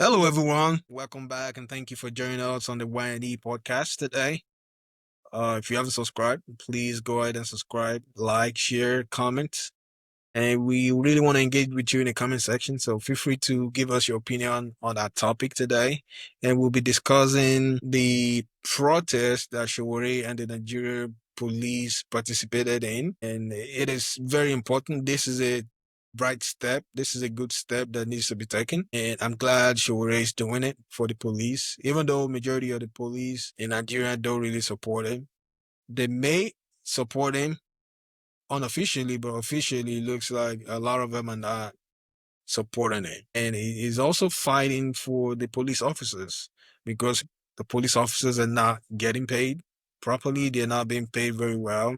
Hello, everyone. Welcome back, and thank you for joining us on the Y&E podcast today. If you haven't subscribed, please go ahead and subscribe, like, share, comment, and we really want to engage with you in the comment section. So feel free to give us your opinion on our topic today, and we'll be discussing the protest that Sowore and the Nigerian police participated in, and it is very important. This is a right step. This is a good step that needs to be taken. And I'm glad Sowore is doing it for the police, even though majority of the police in Nigeria don't really support him. They may support him unofficially, but officially it looks like a lot of them are not supporting it. And he is also fighting for the police officers because the police officers are not getting paid properly. They're not being paid very well.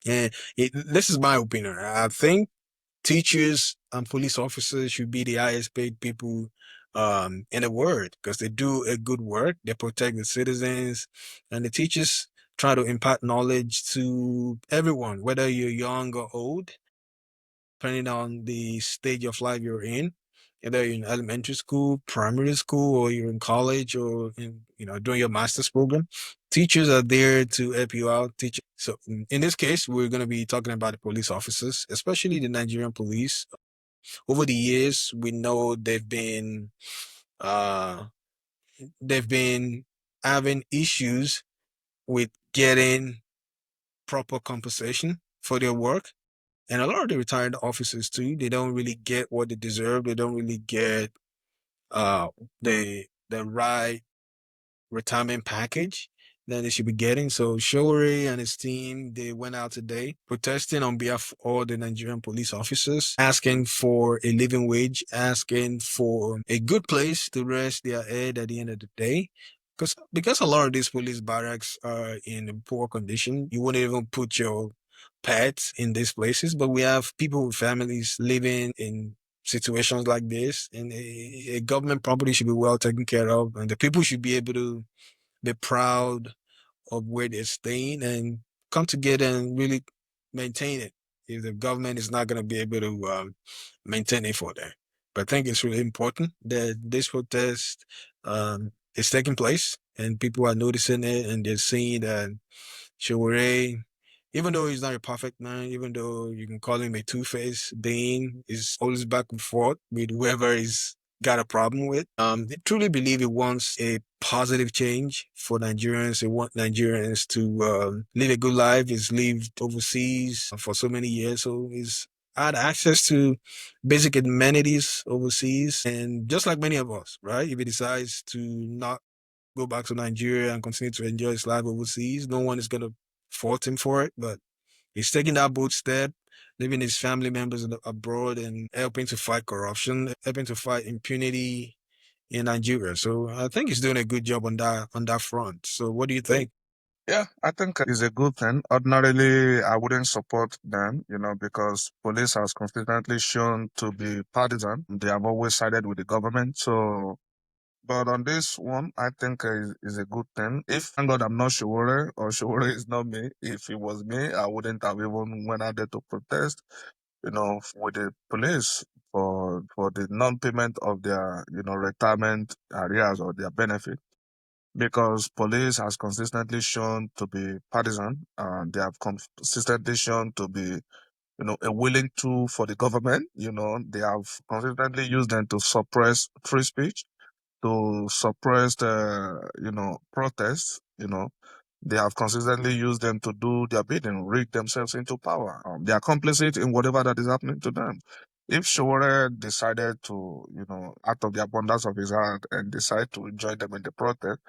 And this is my opinion. I think teachers and police officers should be the highest paid people in the world because they do a good work. They protect the citizens, and the teachers try to impart knowledge to everyone, whether you're young or old, depending on the stage of life you're in. Whether you're in elementary school, primary school, or you're in college, or doing your master's program, teachers are there to help you out. Teach. So in this case, we're going to be talking about the police officers, especially the Nigerian police. Over the years, we know uh, they've been having issues with getting proper compensation for their work. And a lot of the retired officers too, they don't really get what they deserve. They don't really get uh the right retirement package that they should be getting. So Showore and his team, they went out today protesting on behalf of all the Nigerian police officers, asking for a living wage, asking for a good place to rest their head at the end of the day. Because a lot of these police barracks are in poor condition, you wouldn't even put your pets in these places. But we have people with families living in situations like this, and a government property should be well taken care of, and the people should be able to be proud of where they're staying and come together and really maintain it. If the government is not going to be able to maintain it for them. But I think it's really important that this protest is taking place and people are noticing it and they're seeing that Sowore, even though he's not a perfect man, even though you can call him a two-faced being, is always back and forth with whoever he's got a problem with. They truly believe he wants a positive change for Nigerians. They want Nigerians to live a good life. He's lived overseas for so many years, so he's had access to basic amenities overseas. And just like many of us, right? If he decides to not go back to Nigeria and continue to enjoy his life overseas. No one is going to fault him for it, but he's taking that bold step, leaving his family members abroad and helping to fight corruption, helping to fight impunity in Nigeria. So I think he's doing a good job on that front. So what do you think? Yeah, I think it's a good thing. Ordinarily, I wouldn't support them, because police has consistently shown to be partisan. They have always sided with the government. But on this one, I think is a good thing. If thank God I'm not Sowore or Sowore is not me. If it was me, I wouldn't have even went out there to protest, with the police for the non-payment of their, retirement arrears or their benefit because police has consistently shown to be partisan and they have consistently shown to be a willing tool for the government. They have consistently used them to suppress free speech, to suppress protests. They have consistently used them to do their bidding, rig themselves into power. They are complicit in whatever that is happening to them. If Sowore decided to, out of the abundance of his heart and decide to join them in the protest,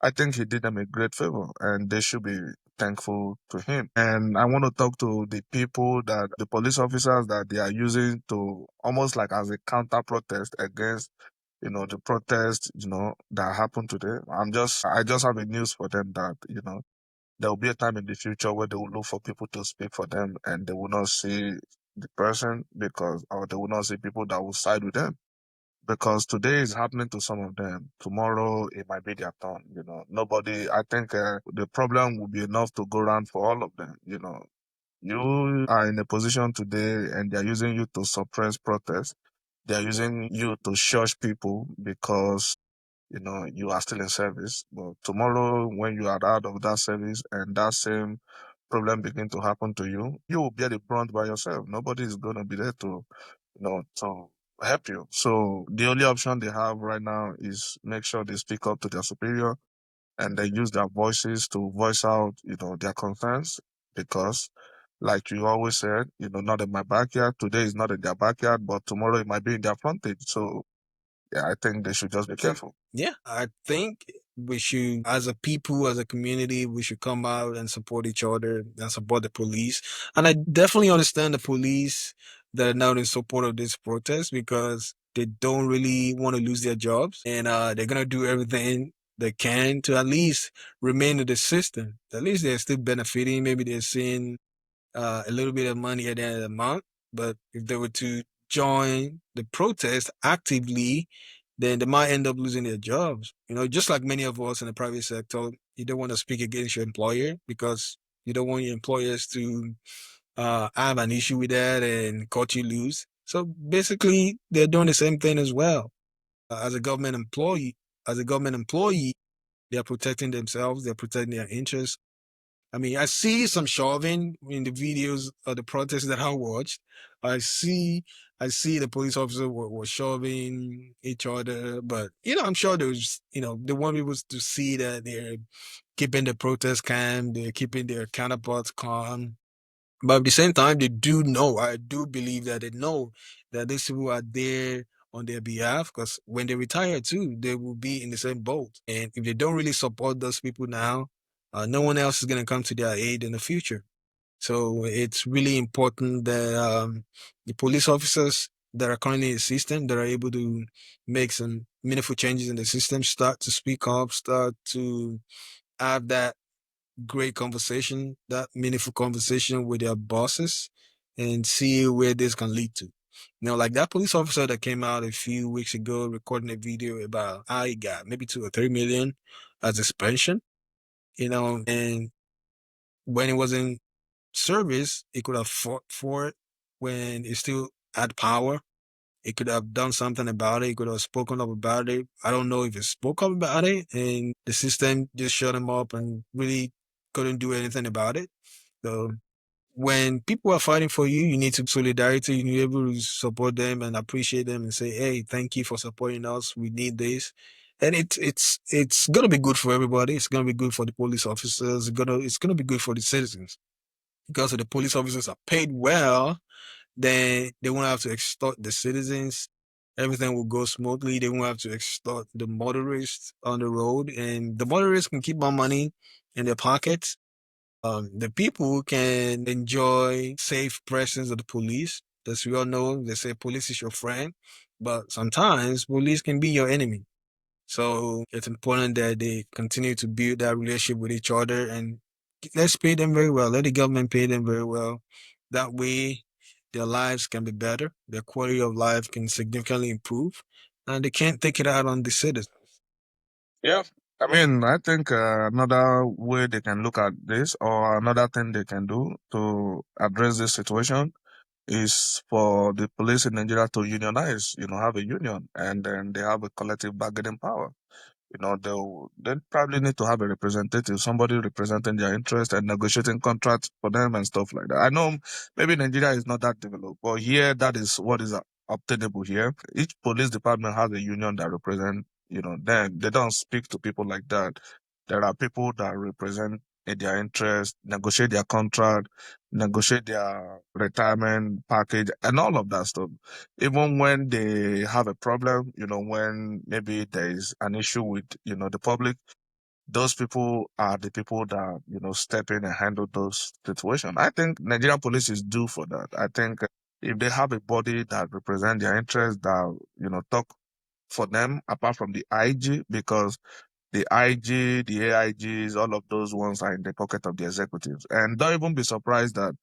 I think he did them a great favor and they should be thankful to him. And I want to talk to the people that the police officers that they are using to almost like as a counter protest against, the protest, that happened today. I just have a news for them that, there will be a time in the future where they will look for people to speak for them and they will not see the person or they will not see people that will side with them because today is happening to some of them. Tomorrow it might be their turn. Nobody. I think the problem will be enough to go around for all of them. You are in a position today, and they're using you to suppress protests. They're using you to shush people because you are still in service. But tomorrow, when you are out of that service and that same problem begin to happen to you, you will bear the brunt by yourself. Nobody is going to be there to help you. So the only option they have right now is make sure they speak up to their superior and they use their voices to voice out, their concerns because like you always said, not in my backyard. Today is not in their backyard, but tomorrow it might be in their frontage. So yeah, I think they should just be careful. Yeah, I think we should, as a people, as a community, we should come out and support each other and support the police. And I definitely understand the police that are now in support of this protest because they don't really want to lose their jobs, and they're gonna do everything they can to at least remain in the system. At least they're still benefiting. Maybe they're seeing a little bit of money at the end of the month. But if they were to join the protest actively, then they might end up losing their jobs. Just like many of us in the private sector, you don't want to speak against your employer because you don't want your employers to have an issue with that and cut you loose. So basically, they're doing the same thing as well. As a government employee, they're protecting themselves, they're protecting their interests. I mean, I see some shoving in the videos of the protests that I watched. I see, I see the police officer were shoving each other, but I'm sure there's, they want people to see that they're keeping the protest calm, they're keeping their counterparts calm. But at the same time, they do know, I do believe that they know that these people are there on their behalf because when they retire too, they will be in the same boat. And if they don't really support those people now, no one else is going to come to their aid in the future. So it's really important that the police officers that are currently in the system, that are able to make some meaningful changes in the system, start to speak up, start to have that great conversation, that meaningful conversation with their bosses and see where this can lead to. Like that police officer that came out a few weeks ago recording a video about how he got maybe 2 or 3 million as his pension, and when he was in service, he could have fought for it when he still had power. He could have done something about it. He could have spoken up about it. I don't know if he spoke up about it and the system just shut him up and really couldn't do anything about it. So when people are fighting for you, you need to solidarity. You need to be able to support them and appreciate them and say, "Hey, thank you for supporting us. We need this." And it's gonna be good for everybody. It's gonna be good for the police officers. It's gonna be good for the citizens because if the police officers are paid well, then they won't have to extort the citizens. Everything will go smoothly. They won't have to extort the motorists on the road, and the motorists can keep more money in their pockets. The people can enjoy safe presence of the police. As we all know, they say police is your friend, but sometimes police can be your enemy. So it's important that they continue to build that relationship with each other and let's pay them very well. Let the government pay them very well. That way, their lives can be better. Their quality of life can significantly improve, and they can't take it out on the citizens. Yeah. I mean, I think another way they can look at this or another thing they can do to address this situation is for the police in Nigeria to unionize, have a union and then they have a collective bargaining power. They probably need to have a representative, somebody representing their interest and negotiating contracts for them and stuff like that. I know maybe Nigeria is not that developed, but here that is what is obtainable here. Each police department has a union that represent, them. They don't speak to people like that. There are people that represent their interest, negotiate their contract, negotiate their retirement package, and all of that stuff even when they have a problem, when maybe there is an issue with, the public, those people are the people that, step in and handle those situations. I think Nigerian police is due for that. I think if they have a body that represents their interests, that, talk for them apart from the IG, because the IG, the AIGs, all of those ones are in the pocket of the executives. And don't even be surprised that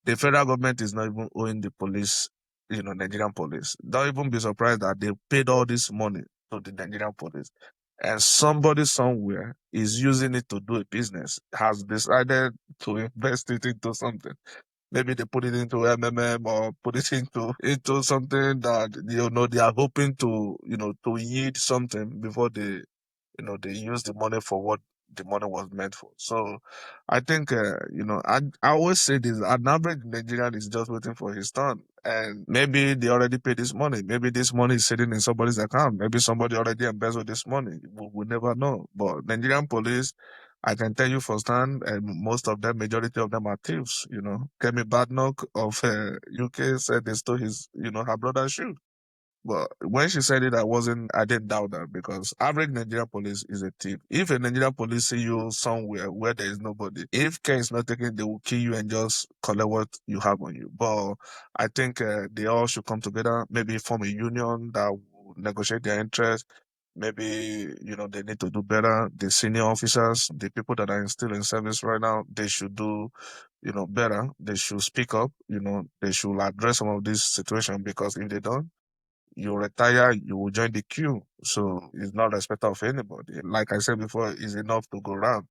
the federal government is not even owing the police, Nigerian police. Don't even be surprised that they paid all this money to the Nigerian police. And somebody somewhere is using it to do a business, has decided to invest it into something. Maybe they put it into MMM or put it into something that they are hoping to to yield something before they use the money for what the money was meant for. So I think, I always say this: an average Nigerian is just waiting for his turn, and maybe they already paid this money. Maybe this money is sitting in somebody's account. Maybe somebody already embezzled this money. We never know. But Nigerian police, I can tell you firsthand, and most of them, majority of them are thieves. Kemi Badnoch of UK said they stole her brother's shoe. But when she said it, I didn't doubt that, because average Nigerian police is a thief. If a Nigerian police see you somewhere where there is nobody, if care is not taken, they will kill you and just collect what you have on you. But I think they all should come together, maybe form a union that will negotiate their interests. Maybe, they need to do better. The senior officers, the people that are still in service right now, they should do, better. They should speak up, they should address some of this situation, because if they don't, you retire, you will join the queue. So it's not respect of anybody. Like I said before, it's enough to go around.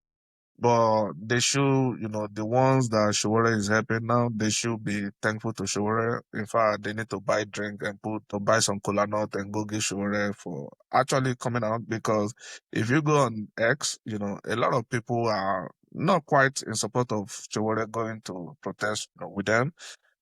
But they should, the ones that Sowore is helping now, they should be thankful to Sowore. In fact, they need to buy drink and to buy some cola nut and go give Sowore for actually coming out. Because if you go on X, a lot of people are not quite in support of Sowore going to protest, with them,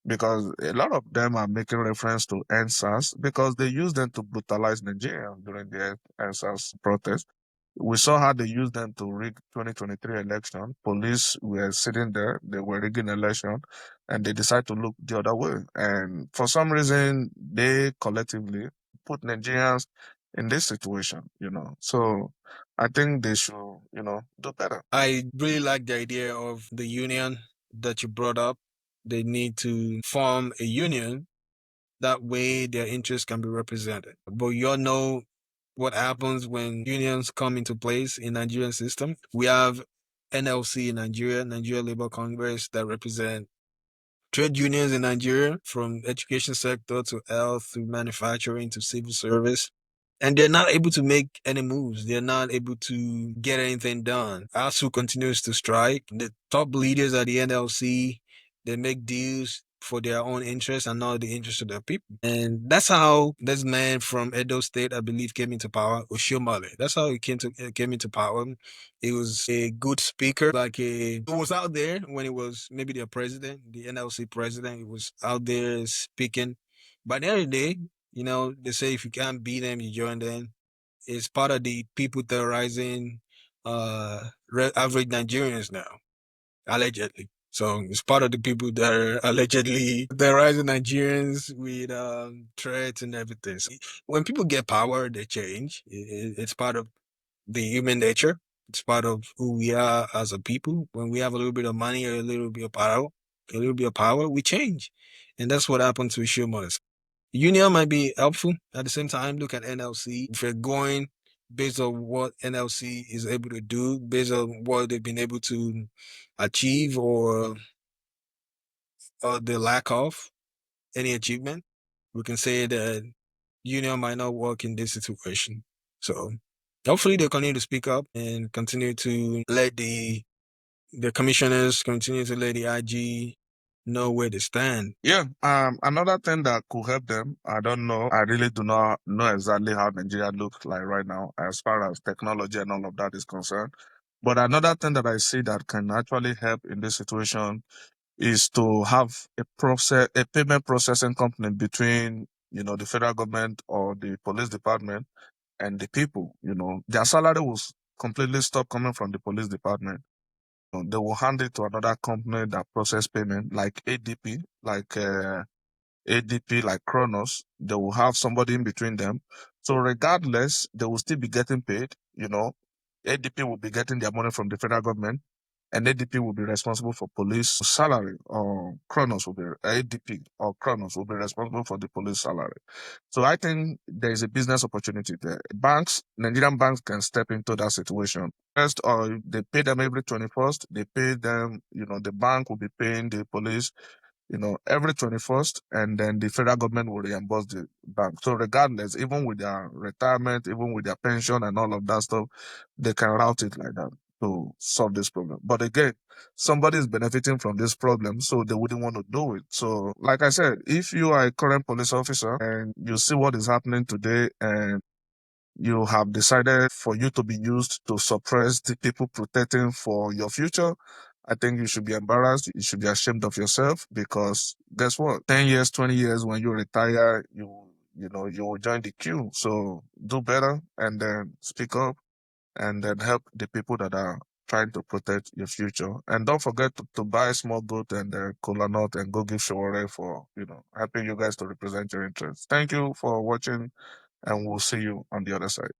because a lot of them are making reference to NSAS, because they used them to brutalize Nigerians during the NSAS protest. We saw how they used them to rig 2023 election. Police were sitting there, they were rigging election, and they decided to look the other way. And for some reason, they collectively put Nigerians in this situation. So I think they should, do better. I really like the idea of the union that you brought up. They need to form a union. That way their interests can be represented. But you all know what happens when unions come into place in Nigerian system. We have NLC in Nigeria, Nigeria Labour Congress, that represent trade unions in Nigeria, from education sector to health to manufacturing to civil service. And they're not able to make any moves. They're not able to get anything done. ASU continues to strike. The top leaders at the NLC, they make deals for their own interests and not the interests of their people. And that's how this man from Edo State, I believe, came into power, Oshiomhole. That's how he came into power. He was a good speaker, he was out there when he was maybe the president, the NLC president. He was out there speaking. By the end of the day, they say if you can't beat them, you join them. It's part of the people terrorizing average Nigerians now, allegedly. So it's part of the people that are allegedly terrorizing Nigerians with threats and everything. So when people get power, they change. It's part of the human nature. It's part of who we are as a people. When we have a little bit of money or a little bit of power, we change. And that's what happened to Shulman. Union might be helpful. At the same time, look at NLC. If you're going based on what NLC is able to do, based on what they've been able to achieve, or the lack of any achievement, we can say that Union might not work in this situation. So hopefully they continue to speak up and continue to let the commissioners continue to let the IG know where they stand. Yeah, another thing that could help them, I don't know, I really do not know exactly how Nigeria looks like right now as far as technology and all of that is concerned. But another thing that I see that can actually help in this situation is to have a payment processing company between, the federal government or the police department and the people. Their salary will completely stop coming from the police department. They will hand it to another company that process payment, like ADP, like Kronos. They will have somebody in between them. So regardless, they will still be getting paid. ADP will be getting their money from the federal government, and ADP will be responsible for police salary, or ADP or Kronos will be responsible for the police salary. So I think there is a business opportunity there. Nigerian banks can step into that situation. First, or they pay them every 21st. They pay them, the bank will be paying the police, every 21st, and then the federal government will reimburse the bank. So regardless, even with their retirement, even with their pension and all of that stuff, they can route it like that. to solve this problem. But again, somebody is benefiting from this problem, so they wouldn't want to do it. So, like I said, if you are a current police officer and you see what is happening today and you have decided for you to be used to suppress the people protecting for your future, I think you should be embarrassed. You should be ashamed of yourself because guess what? 10 years, 20 years when you retire, you will join the queue. So do better and then speak up and then help the people that are trying to protect your future. And don't forget to buy small goat and cola nut and go give Sowore for, helping you guys to represent your interests. Thank you for watching and we'll see you on the other side.